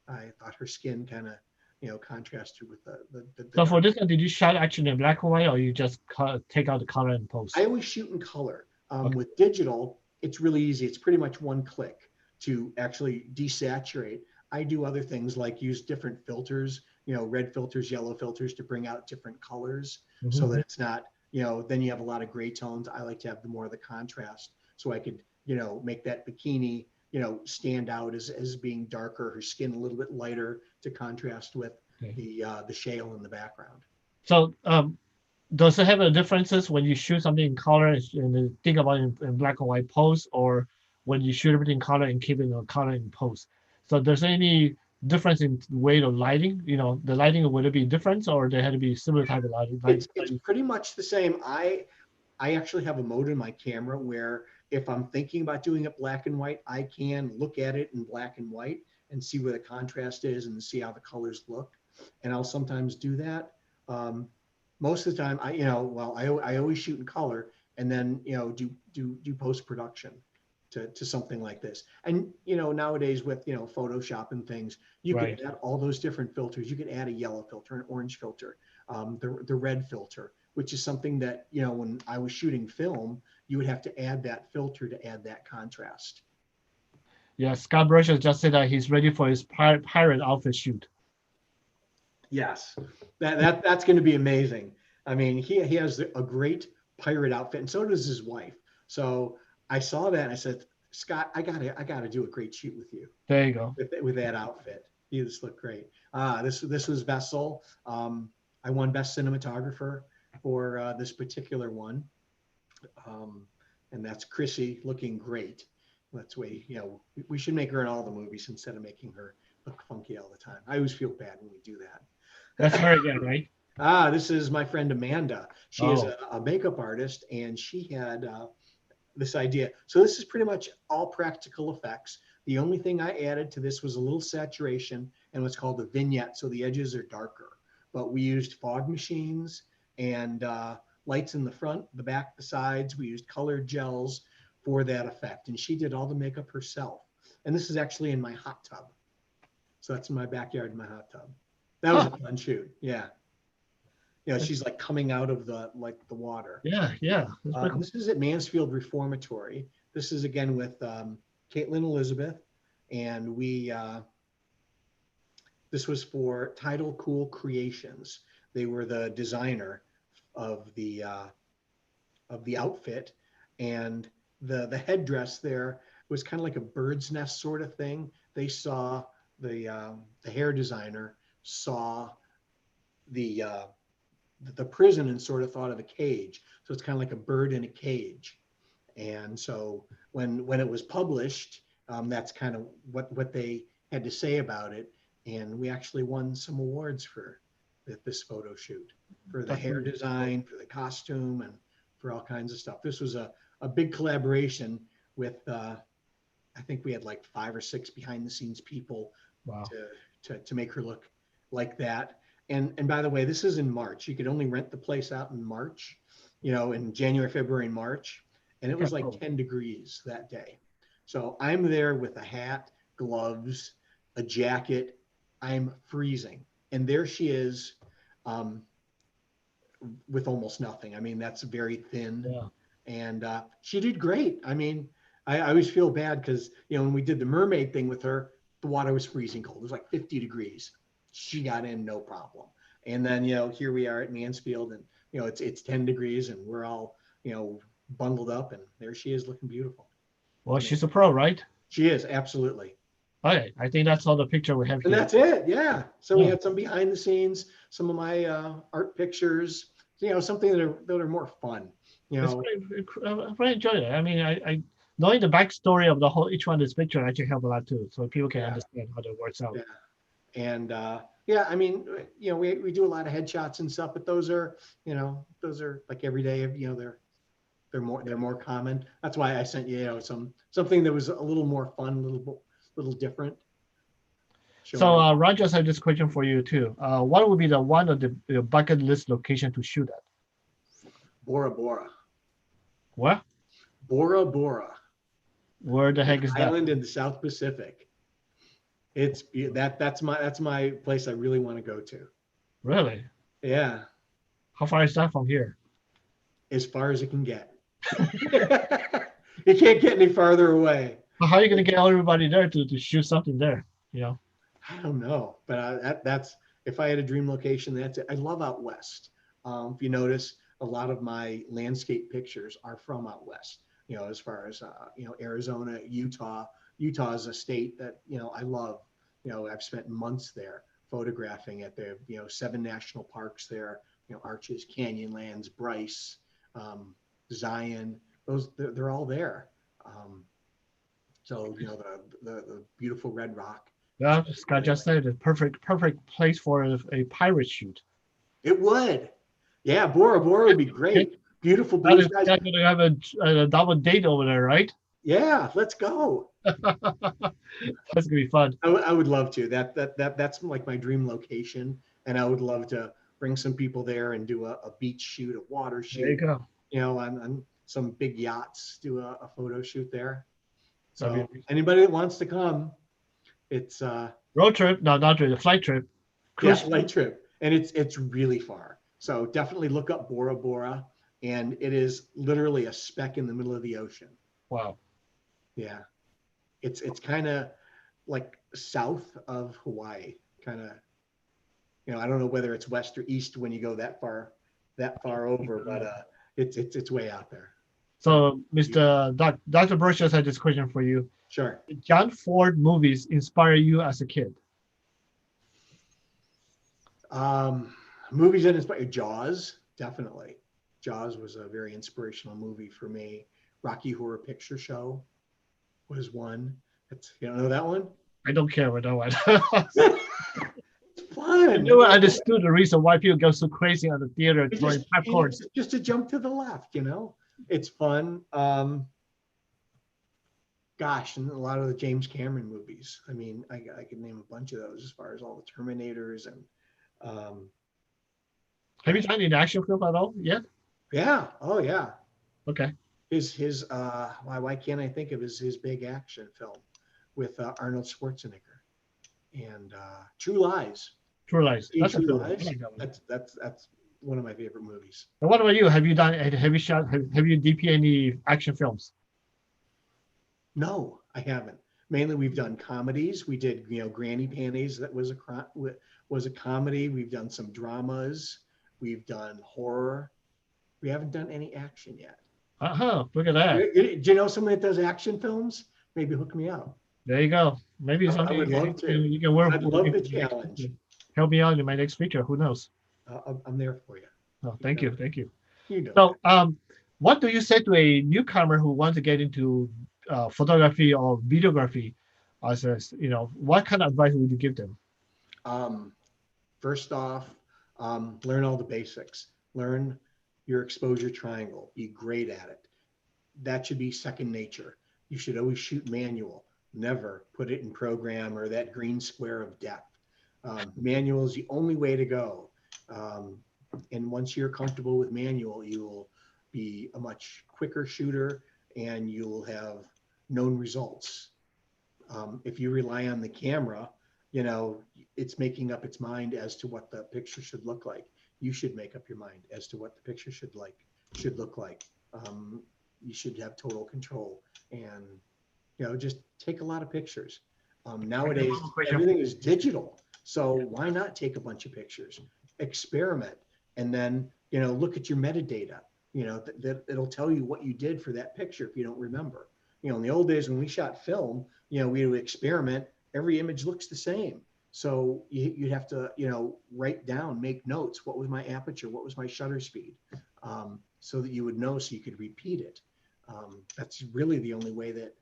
I thought her skin kind of, you know, contrasted with the So for this one, did you shot actually in black and white, or you just take out the color and post? I always shoot in color. With digital, it's really easy. It's pretty much one click to actually desaturate. I do other things like use different filters, you know, red filters, yellow filters, to bring out different colors, so that it's not, you know, then you have a lot of gray tones. I like to have more of the contrast, so I could, you know, make that bikini, you know, stand out as being darker, her skin a little bit lighter to contrast with the shale in the background. So does it have a differences when you shoot something in color and think about it in black and white pose, or when you shoot everything in color and keep it in color in pose? So there's any difference in way of lighting? You know, the lighting, would it be different, or they had to be similar type of lighting? It's pretty much the same. I actually have a mode in my camera where if I'm thinking about doing it black and white, I can look at it in black and white and see where the contrast is and see how the colors look. And I'll sometimes do that. Most of the time, I always shoot in color and then, you know, do post-production to something like this. And, you know, nowadays with, you know, Photoshop and things, you can add all those different filters. You can add a yellow filter, an orange filter, the red filter, which is something that, you know, when I was shooting film, you would have to add that filter to add that contrast. Yeah, Scott Brusher just said that he's ready for his pirate outfit shoot. Yes, that's going to be amazing. I mean, he has a great pirate outfit, and so does his wife. So I saw that and I said, Scott, I gotta do a great shoot with you. There you go. With that outfit. You just look great. This was Vessel. I won Best Cinematographer for this particular one. And that's Chrissy looking great. That's way, you know, we should make her in all the movies instead of making her look funky all the time. I always feel bad when we do that. That's her again, right? This is my friend Amanda. She is a makeup artist, and she had this idea. So this is pretty much all practical effects. The only thing I added to this was a little saturation and what's called a vignette, so the edges are darker. But we used fog machines and lights in the front, the back, the sides. We used colored gels for that effect. And she did all the makeup herself. And this is actually in my hot tub. So that's in my backyard in my hot tub. That was a fun shoot. Yeah. You know, she's like coming out of the water. Yeah, yeah. That's pretty cool. This is at Mansfield Reformatory. This is again with Caitlin Elizabeth, and this was for Tidal Cool Creations. They were the designer of the outfit, and the headdress there was kind of like a bird's nest sort of thing. They saw the hair designer saw the prison and sort of thought of a cage. So it's kind of like a bird in a cage. And so when it was published, that's kind of what they had to say about it. And we actually won some awards for this photo shoot, for the hair design, for the costume, and for all kinds of stuff. This was a big collaboration with, I think we had like 5 or 6 behind the scenes people. Wow. to make her look like that. And by the way, this is in March. You could only rent the place out in March, you know, in January, February, and March. And it was like 10 degrees that day. So I'm there with a hat, gloves, a jacket. I'm freezing. And there she is with almost nothing. I mean, that's very thin. Yeah. And she did great. I mean, I always feel bad because, you know, when we did the mermaid thing with her, the water was freezing cold. It was like 50 degrees. She got in no problem. And then, you know, here we are at Mansfield, and, you know, it's 10 degrees and we're all, you know, bundled up, and there she is looking beautiful. Well, she's a pro, right? She is, absolutely. Okay, I think that's all the picture we have here. And that's it, yeah. So we had some behind the scenes, some of my art pictures, you know, something that are more fun. You know, I really enjoyed it. I mean, I knowing the backstory of the whole each one of this picture actually help a lot too, so people can understand how that works out. Yeah. And I mean, you know, we do a lot of headshots and stuff, but those are, you know, those are like every day. You know, they're more common. That's why I sent you, you know, something that was a little more fun, a little different. So Rogers, I have this question for you too. What would be the one of the bucket list location to shoot at? Bora Bora. What? Bora Bora. Where the heck is that? Island in the South Pacific. It's that's my place I really want to go to. Really? Yeah. How far is that from here? As far as it can get. It can't get any farther away. Well, how are you going to get everybody there to shoot something there? You know? I don't know, but that's if I had a dream location, that's it. I love out west. If you notice, a lot of my landscape pictures are from out west. You know, as far as you know, Arizona, Utah. Utah is a state that, you know, I love. You know, I've spent months there photographing at the, you know, 7 national parks there. You know, Arches, Canyonlands, Bryce, Zion. Those they're all there. So, you know, the beautiful red rock. Yeah, Scott just said the perfect place for a pirate shoot. It would. Yeah, Bora Bora would be great. Beautiful blue skies. You're going to have a double date over there, right? Yeah, let's go. That's gonna be fun. I would love to. That's like my dream location, and I would love to bring some people there and do a beach shoot, a water shoot. There you go. You know, on some big yachts, do a photo shoot there. So anybody that wants to come, it's road trip. No, not really. A flight trip. Cruise flight trip, and it's really far. So definitely look up Bora Bora, and it is literally a speck in the middle of the ocean. Wow. Yeah, it's kind of like south of Hawaii, kind of. You know, I don't know whether it's west or east when you go that far over, but it's way out there. So, Dr. Burgess had this question for you. Sure. Did John Ford movies inspire you as a kid? Movies that inspired Jaws, definitely. Jaws was a very inspirational movie for me. Rocky Horror Picture Show was one. You don't know that one? I don't care what that one. It's fun. I never understood the reason why people go so crazy on the theater throwing popcorn. Just to jump to the left, you know? It's fun. Gosh, and a lot of the James Cameron movies. I mean, I could name a bunch of those as far as all the Terminators and. Have you done an action film at all yet? Yeah. Oh, yeah. Okay. His why can't I think of his big action film with Arnold Schwarzenegger and True Lies. True Lies. That's a True Lies. That's one of my favorite movies. And what about you? Have you done? Have you shot? Have you DP any action films? No, I haven't. Mainly, we've done comedies. We did, Granny Panties. That was a comedy. We've done some dramas. We've done horror. We haven't done any action yet. Look at that. Do you know someone that does action films? Maybe hook me up. There you go. Maybe I something would love to. you can work. I'd love the challenge. Help me out in my next feature. Who knows? I'm there for you. Oh, thank you. Thank you. You know. So, what do you say to a newcomer who wants to get into photography or videography? What kind of advice would you give them? First off, learn all the basics. Learn your exposure triangle. Be great at it. That should be second nature. You should always shoot manual. Never put it in program or that green square of depth. Manual is the only way to go. And once you're comfortable with manual, you will be a much quicker shooter and you'll have known results. If you rely on the camera, it's making up its mind as to what the picture should look like. You should make up your mind as to what the picture should look like. You should have total control and, just take a lot of pictures. Nowadays, everything is digital. So why not take a bunch of pictures, experiment, and then, look at your metadata, that it'll tell you what you did for that picture if you don't remember. In the old days when we shot film, we would experiment, every image looks the same. So you'd have to, write down, make notes. What was my aperture? What was my shutter speed? So that you would know, so you could repeat it. That's really the only way that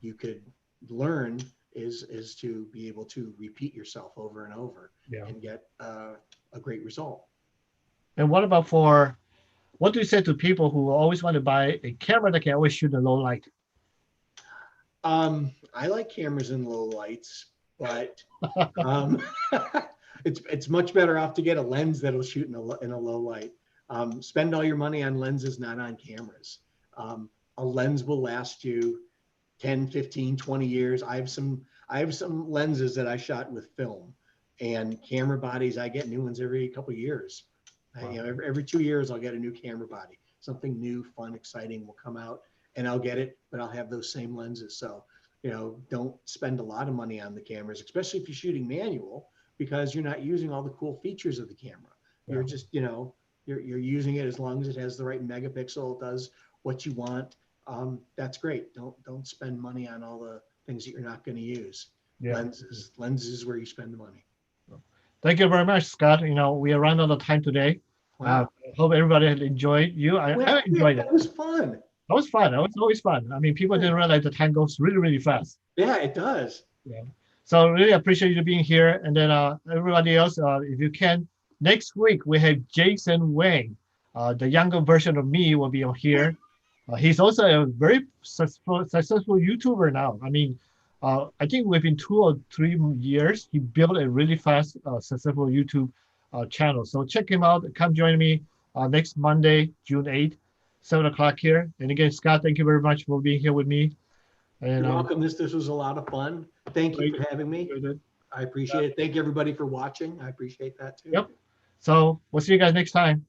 you could learn is to be able to repeat yourself over and over and get a great result. And what do you say to people who always want to buy a camera that can always shoot in low light? I like cameras in low lights, but it's much better off to get a lens that'll shoot in a low light. Spend all your money on lenses, not on cameras. A lens will last you 10, 15, 20 years. I have some lenses that I shot with film, and camera bodies, I get new ones every couple of years. Wow. Every 2 years, I'll get a new camera body. Something new, fun, exciting will come out, and I'll get it, but I'll have those same lenses. So, don't spend a lot of money on the cameras, especially if you're shooting manual, because you're not using all the cool features of the camera. Yeah. You're just, you're using it as long as it has the right megapixel, it does what you want. That's great. Don't spend money on all the things that you're not going to use. Yeah. Lenses is where you spend the money. Thank you very much, Scott. We are running out of time today. Wow. Hope everybody had enjoyed you. I enjoyed it. It was fun. That was fun. That was always fun. I mean, people didn't realize the time goes really, really fast. Yeah, it does. Yeah. So really appreciate you being here. And then everybody else, if you can, next week we have Jason Wang. The younger version of me will be on here. He's also a very successful YouTuber now. I mean, I think within 2 or 3 years, he built a really fast, successful YouTube channel. So check him out. Come join me next Monday, June 8th, 7 o'clock here. And again, Scott, thank you very much for being here with me. And, you're welcome. This was a lot of fun. Thank you for having me. I appreciate it. Thank you, everybody, for watching. I appreciate that too. Yep. So we'll see you guys next time.